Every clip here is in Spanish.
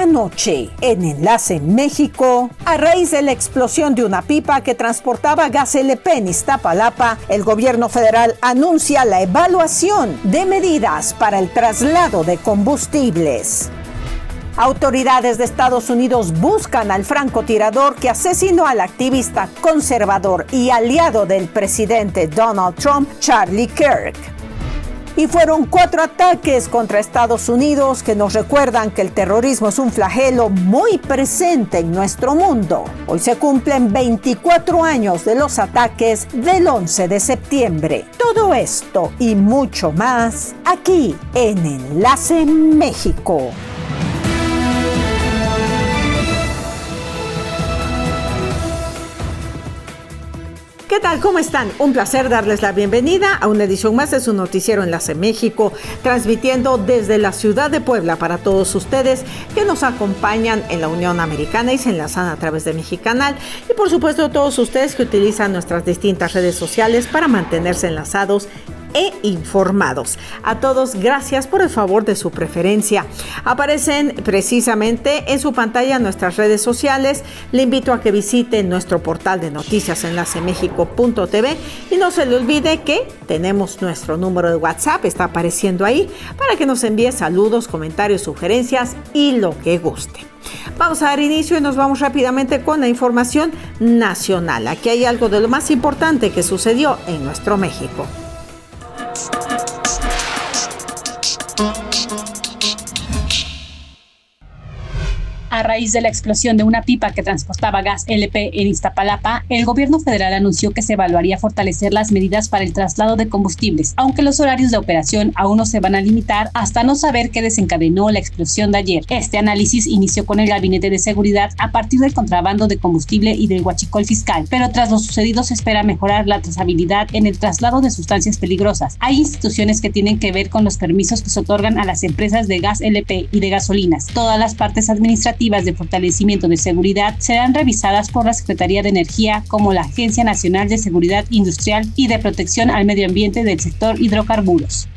Esta noche, en Enlace México, a raíz de la explosión de una pipa que transportaba gas LP en Iztapalapa, el gobierno federal anuncia la evaluación de medidas para el traslado de combustibles. Autoridades de Estados Unidos buscan al francotirador que asesinó al activista conservador y aliado del presidente Donald Trump, Charlie Kirk. Y fueron 4 ataques contra Estados Unidos que nos recuerdan que el terrorismo es un flagelo muy presente en nuestro mundo. Hoy se cumplen 24 años de los ataques del 11 de septiembre. Todo esto y mucho más aquí en Enlace México. ¿Qué tal? ¿Cómo están? Un placer darles la bienvenida a una edición más de su noticiero Enlace México, transmitiendo desde la ciudad de Puebla para todos ustedes que nos acompañan en la Unión Americana y se enlazan a través de Mexicanal, y por supuesto todos ustedes que utilizan nuestras distintas redes sociales para mantenerse enlazados e informados. A todos, gracias por el favor de su preferencia. Aparecen precisamente en su pantalla nuestras redes sociales. Le invito a que visite nuestro portal de noticias enlacemexico.tv y no se le olvide que tenemos nuestro número de WhatsApp, está apareciendo ahí, para que nos envíe saludos, comentarios, sugerencias y lo que guste. Vamos a dar inicio y nos vamos rápidamente con la información nacional. Aquí hay algo de lo más importante que sucedió en nuestro México. A raíz de la explosión de una pipa que transportaba gas LP en Iztapalapa, el gobierno federal anunció que se evaluaría fortalecer las medidas para el traslado de combustibles, aunque los horarios de operación aún no se van a limitar hasta no saber qué desencadenó la explosión de ayer. Este análisis inició con el Gabinete de Seguridad a partir del contrabando de combustible y del huachicol fiscal, pero tras lo sucedido se espera mejorar la trazabilidad en el traslado de sustancias peligrosas. Hay instituciones que tienen que ver con los permisos que se otorgan a las empresas de gas LP y de gasolinas. Todas las partes administrativas de fortalecimiento de seguridad serán revisadas por la Secretaría de Energía, como la Agencia Nacional de Seguridad Industrial y de Protección al Medio Ambiente del sector hidrocarburos.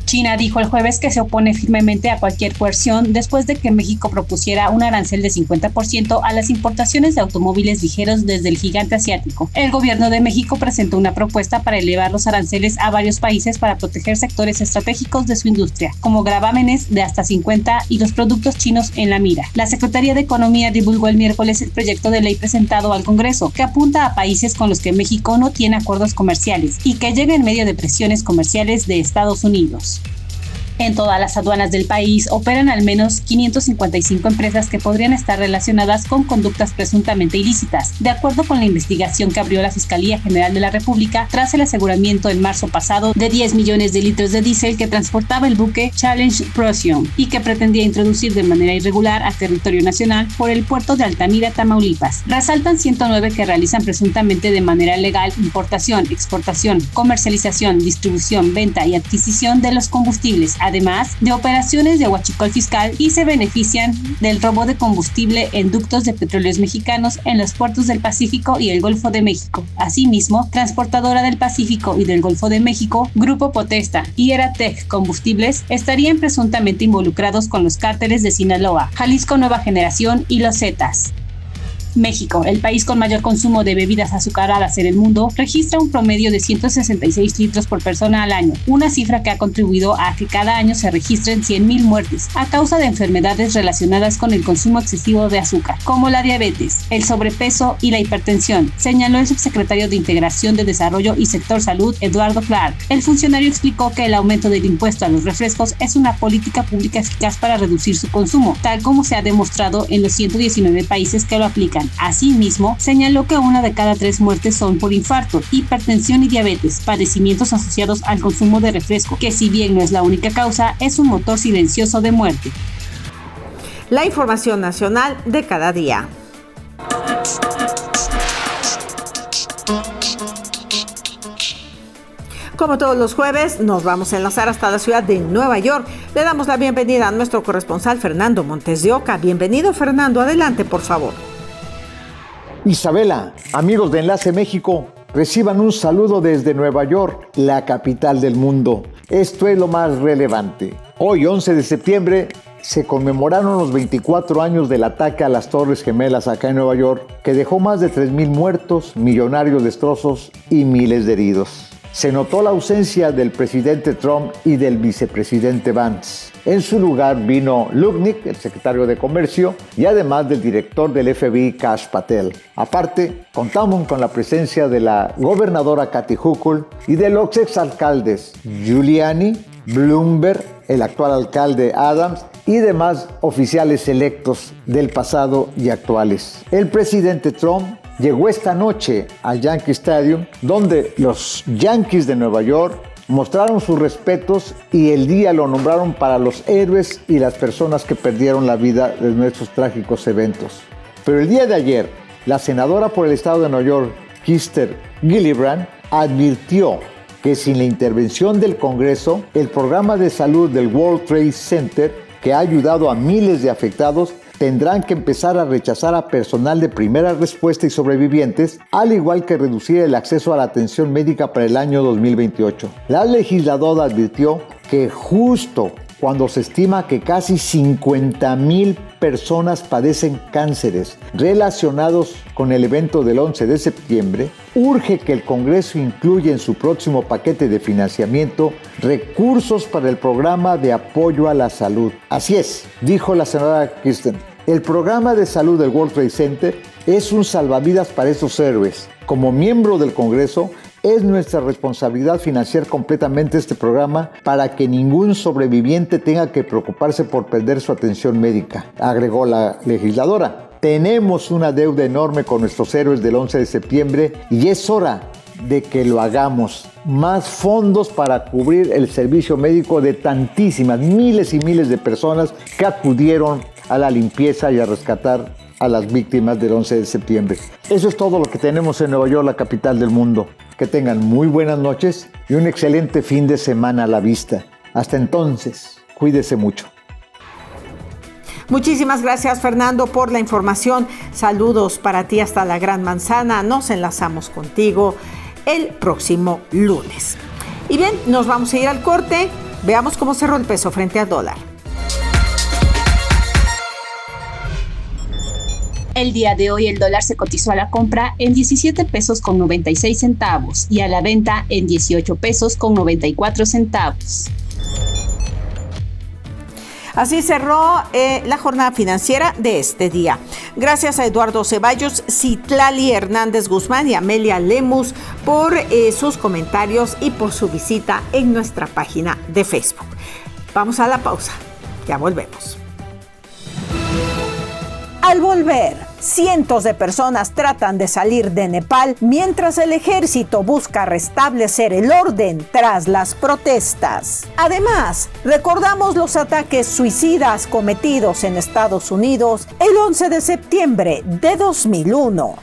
China dijo el jueves que se opone firmemente a cualquier coerción después de que México propusiera un arancel de 50% a las importaciones de automóviles ligeros desde el gigante asiático. El gobierno de México presentó una propuesta para elevar los aranceles a varios países para proteger sectores estratégicos de su industria, como gravámenes de hasta 50 y los productos chinos en la mira. La Secretaría de Economía divulgó el miércoles el proyecto de ley presentado al Congreso, que apunta a países con los que México no tiene acuerdos comerciales y que llega en medio de presiones comerciales de Estados Unidos. En todas las aduanas del país operan al menos 555 empresas que podrían estar relacionadas con conductas presuntamente ilícitas, de acuerdo con la investigación que abrió la Fiscalía General de la República tras el aseguramiento en marzo pasado de 10 millones de litros de diésel que transportaba el buque Challenge Procyon y que pretendía introducir de manera irregular a territorio nacional por el puerto de Altamira, Tamaulipas. Resaltan 109 que realizan presuntamente de manera legal importación, exportación, comercialización, distribución, venta y adquisición de los combustibles, además de operaciones de huachicol fiscal, y se benefician del robo de combustible en ductos de petróleos mexicanos en los puertos del Pacífico y el Golfo de México. Asimismo, Transportadora del Pacífico y del Golfo de México, Grupo Potesta y Eratec Combustibles estarían presuntamente involucrados con los cárteles de Sinaloa, Jalisco Nueva Generación y los Zetas. México, el país con mayor consumo de bebidas azucaradas en el mundo, registra un promedio de 166 litros por persona al año, una cifra que ha contribuido a que cada año se registren 100,000 muertes a causa de enfermedades relacionadas con el consumo excesivo de azúcar, como la diabetes, el sobrepeso y la hipertensión, señaló el subsecretario de Integración de Desarrollo y Sector Salud, Eduardo Clark. El funcionario explicó que el aumento del impuesto a los refrescos es una política pública eficaz para reducir su consumo, tal como se ha demostrado en los 119 países que lo aplican. Asimismo, señaló que 1 de cada 3 muertes son por infarto, hipertensión y diabetes, padecimientos asociados al consumo de refresco, que si bien no es la única causa, es un motor silencioso de muerte. La información nacional de cada día. Como todos los jueves, nos vamos a enlazar hasta la ciudad de Nueva York. Le damos la bienvenida a nuestro corresponsal Fernando Montes de Oca. Bienvenido, Fernando. Adelante, por favor. Isabela, amigos de Enlace México, reciban un saludo desde Nueva York, la capital del mundo. Esto es lo más relevante. Hoy, 11 de septiembre, se conmemoraron los 24 años del ataque a las Torres Gemelas acá en Nueva York, que dejó más de 3,000 muertos, millonarios destrozos y miles de heridos. Se notó la ausencia del presidente Trump y del vicepresidente Vance. En su lugar vino Lutnick, el secretario de Comercio, y además del director del FBI, Kash Patel. Aparte, contamos con la presencia de la gobernadora Kathy Hochul y de los exalcaldes Giuliani, Bloomberg, el actual alcalde Adams y demás oficiales electos del pasado y actuales. El presidente Trump llegó esta noche al Yankee Stadium, donde los Yankees de Nueva York mostraron sus respetos y el día lo nombraron para los héroes y las personas que perdieron la vida en nuestros trágicos eventos. Pero el día de ayer, la senadora por el estado de Nueva York, Kirsten Gillibrand, advirtió que sin la intervención del Congreso, el programa de salud del World Trade Center, que ha ayudado a miles de afectados, tendrán que empezar a rechazar a personal de primera respuesta y sobrevivientes, al igual que reducir el acceso a la atención médica para el año 2028. La legisladora advirtió que justo cuando se estima que casi 50,000 personas padecen cánceres relacionados con el evento del 11 de septiembre, urge que el Congreso incluya en su próximo paquete de financiamiento recursos para el programa de apoyo a la salud. Así es, dijo la senadora Kirsten. El programa de salud del World Trade Center es un salvavidas para esos héroes. Como miembro del Congreso, es nuestra responsabilidad financiar completamente este programa para que ningún sobreviviente tenga que preocuparse por perder su atención médica, agregó la legisladora. Tenemos una deuda enorme con nuestros héroes del 11 de septiembre y es hora de que lo hagamos. Más fondos para cubrir el servicio médico de tantísimas, miles y miles de personas que acudieron a la limpieza y a rescatar a las víctimas del 11 de septiembre. Eso es todo lo que tenemos en Nueva York, la capital del mundo. Que tengan muy buenas noches y un excelente fin de semana a la vista. Hasta entonces, cuídese mucho. Muchísimas gracias, Fernando, por la información. Saludos para ti hasta la Gran Manzana. Nos enlazamos contigo el próximo lunes. Y bien, nos vamos a ir al corte. Veamos cómo cerró el peso frente al dólar. El día de hoy el dólar se cotizó a la compra en 17 pesos con 96 centavos y a la venta en 18 pesos con 94 centavos. Así cerró la jornada financiera de este día. Gracias a Eduardo Ceballos, Citlali Hernández Guzmán y Amelia Lemus por sus comentarios y por su visita en nuestra página de Facebook. Vamos a la pausa. Ya volvemos. Al volver, cientos de personas tratan de salir de Nepal mientras el ejército busca restablecer el orden tras las protestas. Además, recordamos los ataques suicidas cometidos en Estados Unidos el 11 de septiembre de 2001.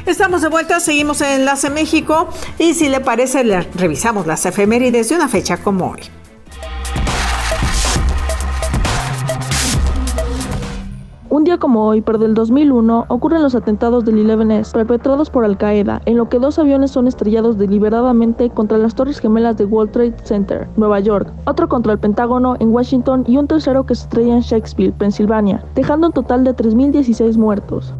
Estamos de vuelta, seguimos en Enlace México y si le parece, revisamos las efemérides de una fecha como hoy. Un día como hoy, pero del 2001, ocurren los atentados del 11S perpetrados por Al-Qaeda, en lo que 2 aviones son estrellados deliberadamente contra las Torres Gemelas de World Trade Center, Nueva York, otro contra el Pentágono en Washington y un tercero que se estrella en Shakespeare, Pensilvania, dejando un total de 3,016 muertos.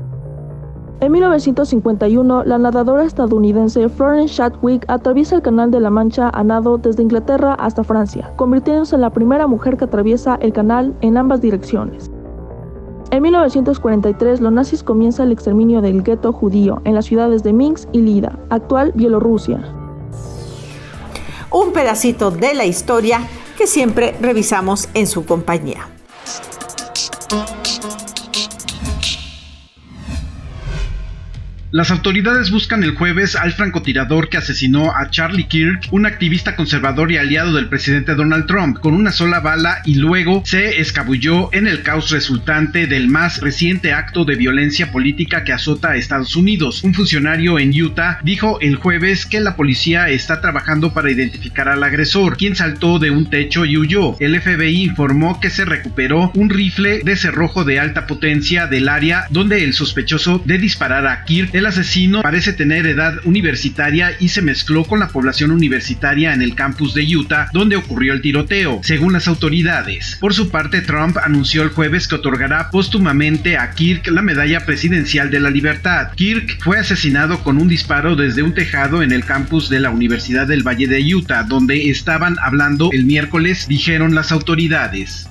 En 1951, la nadadora estadounidense Florence Chadwick atraviesa el Canal de la Mancha a nado desde Inglaterra hasta Francia, convirtiéndose en la primera mujer que atraviesa el canal en ambas direcciones. En 1943, los nazis comienzan el exterminio del gueto judío en las ciudades de Minsk y Lida, actual Bielorrusia. Un pedacito de la historia que siempre revisamos en su compañía. Las autoridades buscan el jueves al francotirador que asesinó a Charlie Kirk, un activista conservador y aliado del presidente Donald Trump, con una sola bala y luego se escabulló en el caos resultante del más reciente acto de violencia política que azota a Estados Unidos. Un funcionario en Utah dijo el jueves que la policía está trabajando para identificar al agresor, quien saltó de un techo y huyó. El FBI informó que se recuperó un rifle de cerrojo de alta potencia del área donde el sospechoso de disparar a Kirk. El asesino parece tener edad universitaria y se mezcló con la población universitaria en el campus de Utah, donde ocurrió el tiroteo, según las autoridades. Por su parte, Trump anunció el jueves que otorgará póstumamente a Kirk la Medalla Presidencial de la Libertad. Kirk fue asesinado con un disparo desde un tejado en el campus de la Universidad del Valle de Utah, donde estaban hablando el miércoles, dijeron las autoridades.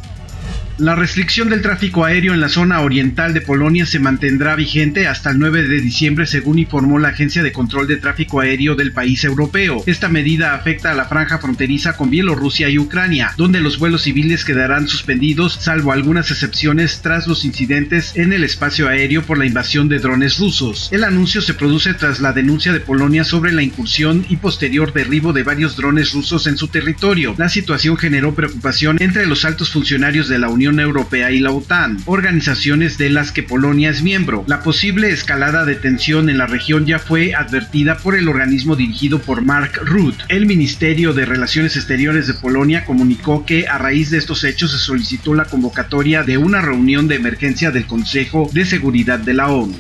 La restricción del tráfico aéreo en la zona oriental de Polonia se mantendrá vigente hasta el 9 de diciembre, según informó la Agencia de Control de Tráfico Aéreo del país europeo. Esta medida afecta a la franja fronteriza con Bielorrusia y Ucrania, donde los vuelos civiles quedarán suspendidos, salvo algunas excepciones tras los incidentes en el espacio aéreo por la invasión de drones rusos. El anuncio se produce tras la denuncia de Polonia sobre la incursión y posterior derribo de varios drones rusos en su territorio. La situación generó preocupación entre los altos funcionarios de la Unión Europea y la OTAN, organizaciones de las que Polonia es miembro. La posible escalada de tensión en la región ya fue advertida por el organismo dirigido por Mark Rutte. El Ministerio de Relaciones Exteriores de Polonia comunicó que a raíz de estos hechos se solicitó la convocatoria de una reunión de emergencia del Consejo de Seguridad de la ONU.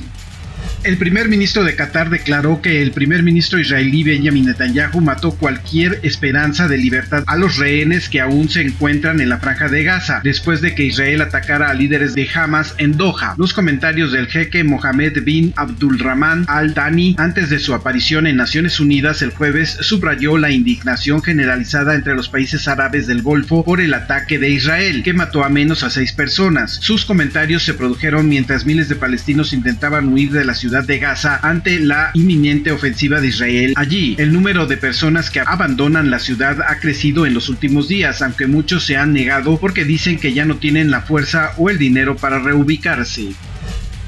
El primer ministro de Qatar declaró que el primer ministro israelí Benjamin Netanyahu mató cualquier esperanza de libertad a los rehenes que aún se encuentran en la franja de Gaza, después de que Israel atacara a líderes de Hamas en Doha. Los comentarios del jeque Mohammed bin Abdulrahman Al Thani antes de su aparición en Naciones Unidas el jueves subrayó la indignación generalizada entre los países árabes del Golfo por el ataque de Israel, que mató a menos a 6 personas. Sus comentarios se produjeron mientras miles de palestinos intentaban huir de la ciudad de Gaza ante la inminente ofensiva de Israel allí. El número de personas que abandonan la ciudad ha crecido en los últimos días, aunque muchos se han negado porque dicen que ya no tienen la fuerza o el dinero para reubicarse.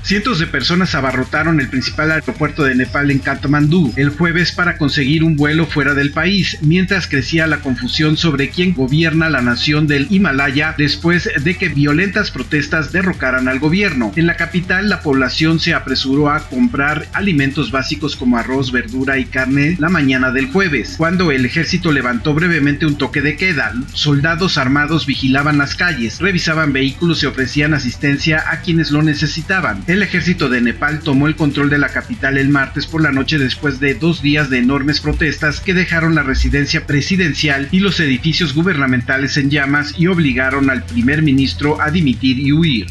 Cientos de personas abarrotaron el principal aeropuerto de Nepal en Katmandú el jueves para conseguir un vuelo fuera del país, mientras crecía la confusión sobre quién gobierna la nación del Himalaya después de que violentas protestas derrocaran al gobierno. En la capital, la población se apresuró a comprar alimentos básicos como arroz, verdura y carne la mañana del jueves, cuando el ejército levantó brevemente un toque de queda. Soldados armados vigilaban las calles, revisaban vehículos y ofrecían asistencia a quienes lo necesitaban. El ejército de Nepal tomó el control de la capital el martes por la noche después de 2 días de enormes protestas que dejaron la residencia presidencial y los edificios gubernamentales en llamas y obligaron al primer ministro a dimitir y huir.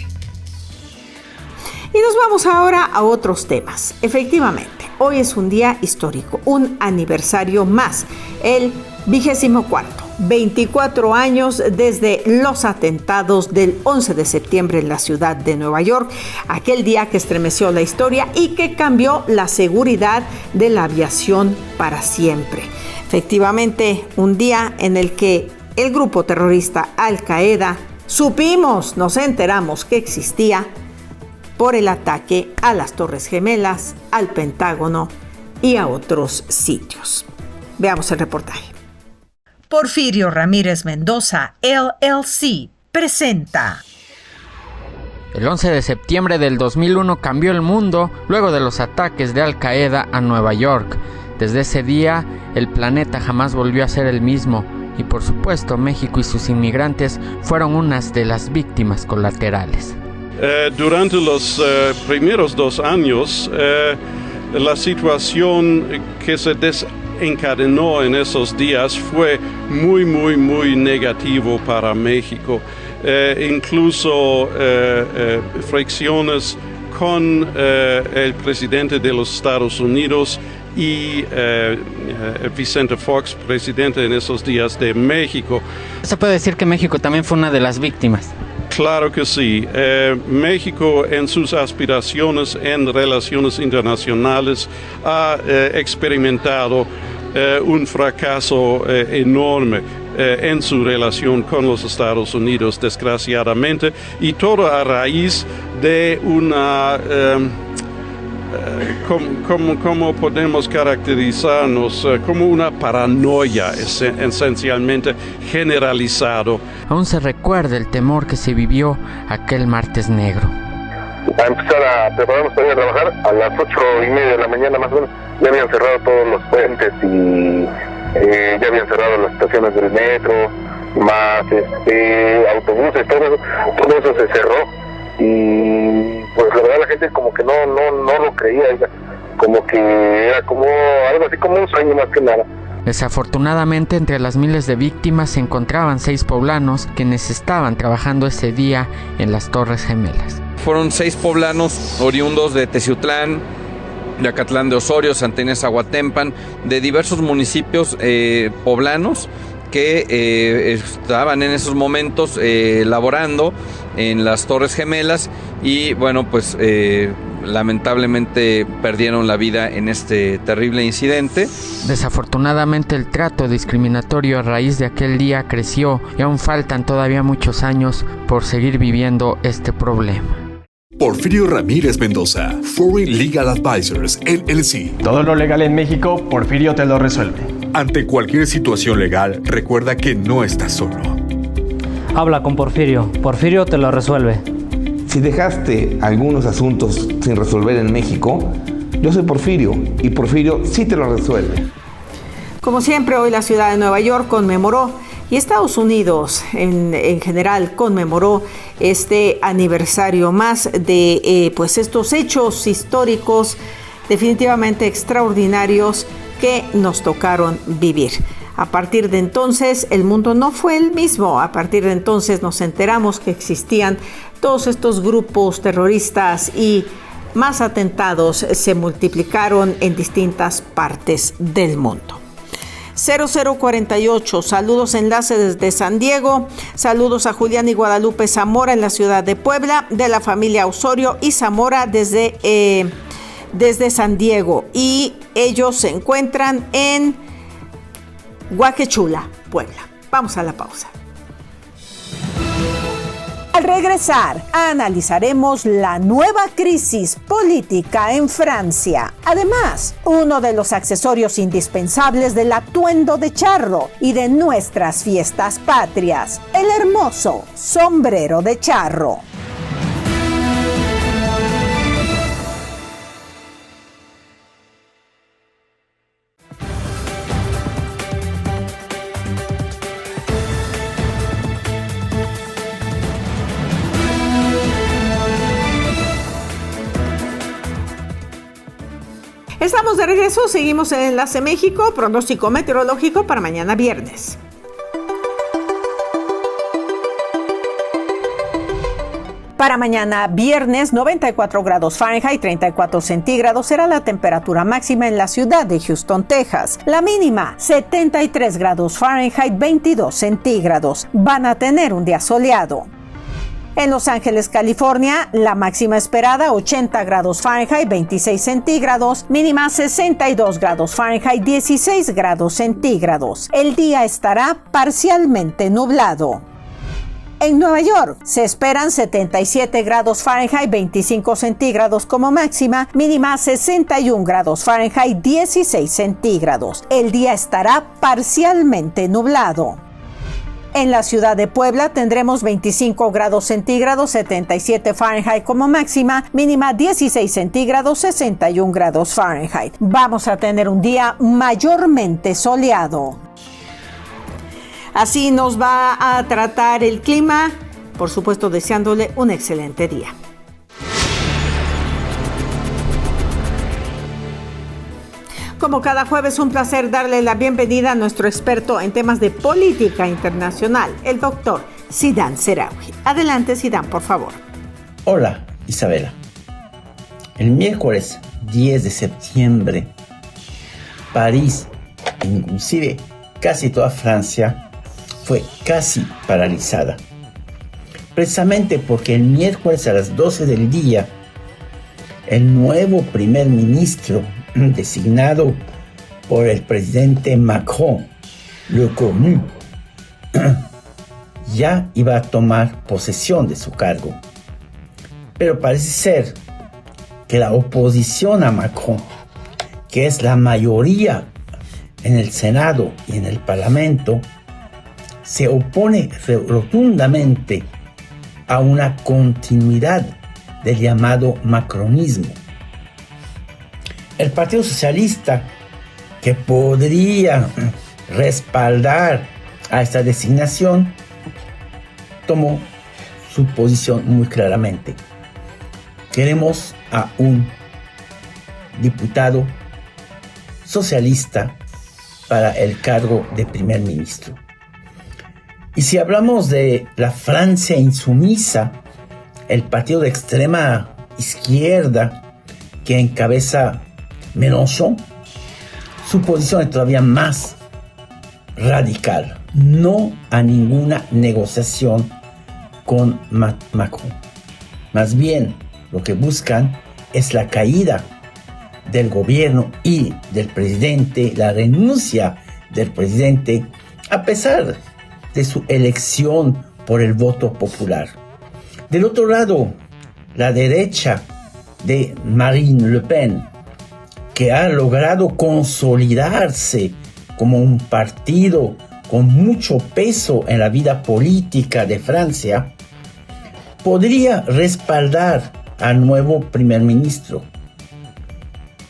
Y nos vamos ahora a otros temas. Efectivamente, hoy es un día histórico, un aniversario más, el 24 años desde los atentados del 11 de septiembre en la ciudad de Nueva York, aquel día que estremeció la historia y que cambió la seguridad de la aviación para siempre. Efectivamente, un día en el que el grupo terrorista Al Qaeda nos enteramos que existía por el ataque a las Torres Gemelas, al Pentágono y a otros sitios. Veamos el reportaje. Porfirio Ramírez Mendoza, LLC, presenta. El 11 de septiembre del 2001 cambió el mundo luego de los ataques de Al Qaeda a Nueva York. Desde ese día, el planeta jamás volvió a ser el mismo y, por supuesto, México y sus inmigrantes fueron unas de las víctimas colaterales. Durante los primeros 2 años, la situación que se desencadenó en esos días fue muy negativo para México. Incluso fricciones con el presidente de los Estados Unidos y Vicente Fox, presidente en esos días de México. ¿Se puede decir que México también fue una de las víctimas? Claro que sí. México en sus aspiraciones en relaciones internacionales ha experimentado un fracaso enorme en su relación con los Estados Unidos, desgraciadamente, y todo a raíz de una ¿cómo podemos caracterizarnos? Como una paranoia esencialmente generalizado. Aún se recuerda el temor que se vivió aquel martes negro. A empezar a prepararnos para ir a trabajar a las 8:30 de la mañana más o menos. Ya habían cerrado todos los puentes y ya habían cerrado las estaciones del metro, más autobuses, todo eso se cerró. Y pues la verdad la gente como que no lo creía, como que era como algo así como un sueño más que nada. Desafortunadamente, entre las miles de víctimas se encontraban 6 poblanos quienes estaban trabajando ese día en las Torres Gemelas. Fueron 6 poblanos oriundos de Teciutlán, de Acatlán de Osorio, Santa Inés Aguatempan, de diversos municipios poblanos que estaban en esos momentos laborando en las Torres Gemelas y bueno, pues lamentablemente perdieron la vida en este terrible incidente. Desafortunadamente el trato discriminatorio a raíz de aquel día creció y aún faltan todavía muchos años por seguir viviendo este problema. Porfirio Ramírez Mendoza, Foreign Legal Advisors, LLC. Todo lo legal en México, Porfirio te lo resuelve. Ante cualquier situación legal, recuerda que no estás solo. Habla con Porfirio. Porfirio te lo resuelve. Si dejaste algunos asuntos sin resolver en México, yo soy Porfirio y Porfirio sí te lo resuelve. Como siempre, hoy la ciudad de Nueva York conmemoró y Estados Unidos en general conmemoró este aniversario más de pues estos hechos históricos definitivamente extraordinarios que nos tocaron vivir. A partir de entonces el mundo no fue el mismo. A partir de entonces nos enteramos que existían todos estos grupos terroristas y más atentados se multiplicaron en distintas partes del mundo. 0048, saludos enlace desde San Diego, saludos a Julián y Guadalupe Zamora en la ciudad de Puebla, de la familia Osorio y Zamora desde San Diego, y ellos se encuentran en Huaquechula, Puebla. Vamos a la pausa. Al regresar, analizaremos la nueva crisis política en Francia. Además, uno de los accesorios indispensables del atuendo de charro y de nuestras fiestas patrias, el hermoso sombrero de charro. Estamos de regreso, seguimos en Enlace México, pronóstico meteorológico para mañana viernes. Para mañana viernes, 94 grados Fahrenheit, 34 centígrados será la temperatura máxima en la ciudad de Houston, Texas. La mínima, 73 grados Fahrenheit, 22 centígrados. Van a tener un día soleado. En Los Ángeles, California, la máxima esperada 80 grados Fahrenheit, 26 centígrados, mínima 62 grados Fahrenheit, 16 grados centígrados. El día estará parcialmente nublado. En Nueva York se esperan 77 grados Fahrenheit, 25 centígrados como máxima, mínima 61 grados Fahrenheit, 16 centígrados. El día estará parcialmente nublado. En la ciudad de Puebla tendremos 25 grados centígrados, 77 Fahrenheit como máxima, mínima 16 centígrados, 61 grados Fahrenheit. Vamos a tener un día mayormente soleado. Así nos va a tratar el clima, por supuesto deseándole un excelente día. Como cada jueves, un placer darle la bienvenida a nuestro experto en temas de política internacional, el doctor Zidane Serraoui. Adelante, Zidane, por favor. Hola, Isabela. El miércoles 10 de septiembre, París, inclusive casi toda Francia, fue casi paralizada. Precisamente porque el miércoles a las 12 del día, el nuevo primer ministro designado por el presidente Macron, Le Cornu, ya iba a tomar posesión de su cargo. Pero parece ser que la oposición a Macron, que es la mayoría en el Senado y en el Parlamento, se opone rotundamente a una continuidad del llamado macronismo. El Partido Socialista, que podría respaldar a esta designación, tomó su posición muy claramente. Queremos a un diputado socialista para el cargo de primer ministro. Y si hablamos de la Francia insumisa, el partido de extrema izquierda que encabeza Mélenchon, su posición es todavía más radical. No a ninguna negociación con Macron. Más bien, lo que buscan es la caída del gobierno y del presidente, la renuncia del presidente, a pesar de su elección por el voto popular. Del otro lado, la derecha de Marine Le Pen, que ha logrado consolidarse como un partido con mucho peso en la vida política de Francia, podría respaldar al nuevo primer ministro.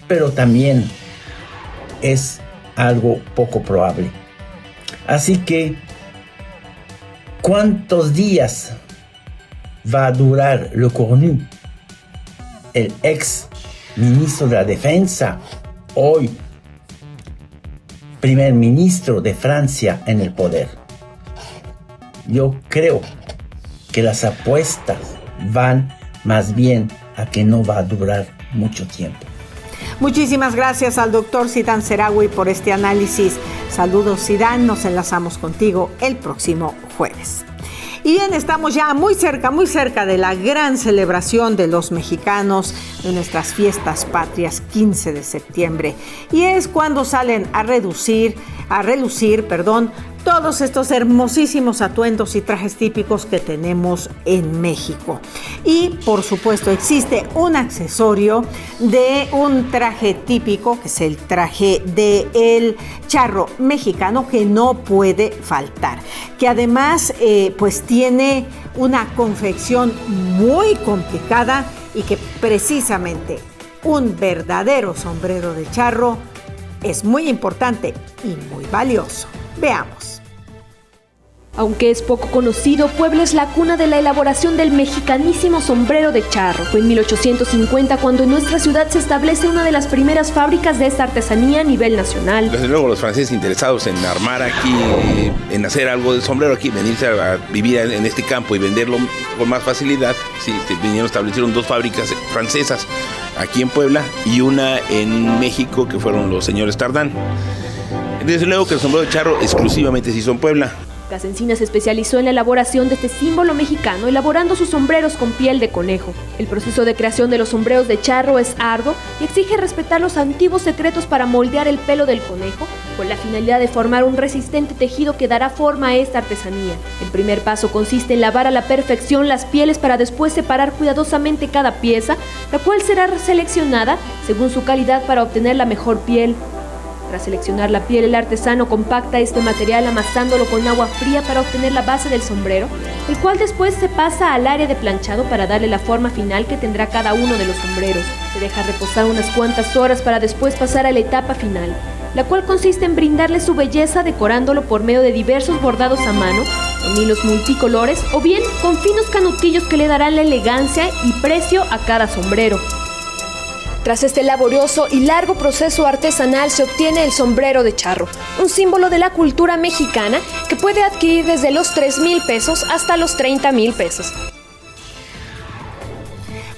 Pero también es algo poco probable. Así que, ¿cuántos días va a durar Le Cornu, el ex ministro de la Defensa, hoy primer ministro de Francia en el poder? Yo creo que las apuestas van más bien a que no va a durar mucho tiempo. Muchísimas gracias al doctor Zidane Seragui por este análisis. Saludos, Zidane, nos enlazamos contigo el próximo jueves. Y bien, estamos ya muy cerca de la gran celebración de los mexicanos, de nuestras fiestas patrias, 15 de septiembre. Y es cuando salen a relucir, todos estos hermosísimos atuendos y trajes típicos que tenemos en México. Y, por supuesto, existe un accesorio de un traje típico, que es el traje del charro mexicano, que no puede faltar. Que además, pues tiene una confección muy complicada y que precisamente un verdadero sombrero de charro es muy importante y muy valioso. Veamos. Aunque es poco conocido, Puebla es la cuna de la elaboración del mexicanísimo sombrero de charro. Fue en 1850 cuando en nuestra ciudad se establece una de las primeras fábricas de esta artesanía a nivel nacional. Desde luego los franceses interesados en armar aquí, en hacer algo de sombrero aquí, venirse a vivir en este campo y venderlo con más facilidad, sí, vinieron, establecieron 2 fábricas francesas aquí en Puebla y una en México, que fueron los señores Tardán. Desde luego que el sombrero de charro exclusivamente se hizo en Puebla. Casencina se especializó en la elaboración de este símbolo mexicano, elaborando sus sombreros con piel de conejo. El proceso de creación de los sombreros de charro es arduo y exige respetar los antiguos secretos para moldear el pelo del conejo, con la finalidad de formar un resistente tejido que dará forma a esta artesanía. El primer paso consiste en lavar a la perfección las pieles para después separar cuidadosamente cada pieza, la cual será seleccionada según su calidad para obtener la mejor piel. Tras seleccionar la piel, el artesano compacta este material amasándolo con agua fría para obtener la base del sombrero, el cual después se pasa al área de planchado para darle la forma final que tendrá cada uno de los sombreros. Se deja reposar unas cuantas horas para después pasar a la etapa final, la cual consiste en brindarle su belleza decorándolo por medio de diversos bordados a mano, con hilos multicolores o bien con finos canutillos que le darán la elegancia y precio a cada sombrero. Tras este laborioso y largo proceso artesanal se obtiene el sombrero de charro, un símbolo de la cultura mexicana que puede adquirir desde los 3,000 pesos hasta los 30,000 pesos.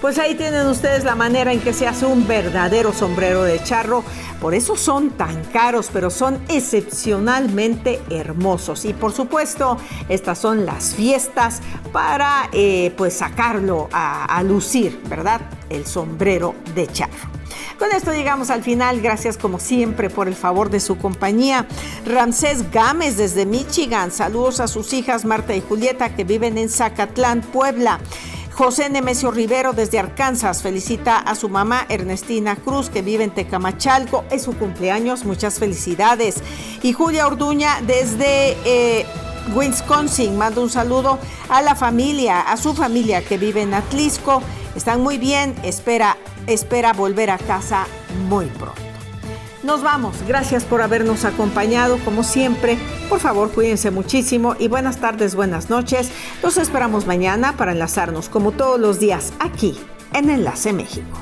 Pues ahí tienen ustedes la manera en que se hace un verdadero sombrero de charro. Por eso son tan caros, pero son excepcionalmente hermosos. Y por supuesto, estas son las fiestas para pues sacarlo a lucir, ¿verdad? El sombrero de charro. Con esto llegamos al final. Gracias como siempre por el favor de su compañía. Ramsés Gámez desde Michigan. Saludos a sus hijas Marta y Julieta que viven en Zacatlán, Puebla. José Nemesio Rivero desde Arkansas felicita a su mamá Ernestina Cruz, que vive en Tecamachalco. Es su cumpleaños, muchas felicidades. Y Julia Orduña desde Wisconsin manda un saludo a la familia, a su familia que vive en Atlisco. Están muy bien, espera volver a casa muy pronto. Nos vamos, gracias por habernos acompañado como siempre. Por favor, cuídense muchísimo y buenas tardes, buenas noches. Los esperamos mañana para enlazarnos como todos los días aquí en Enlace México.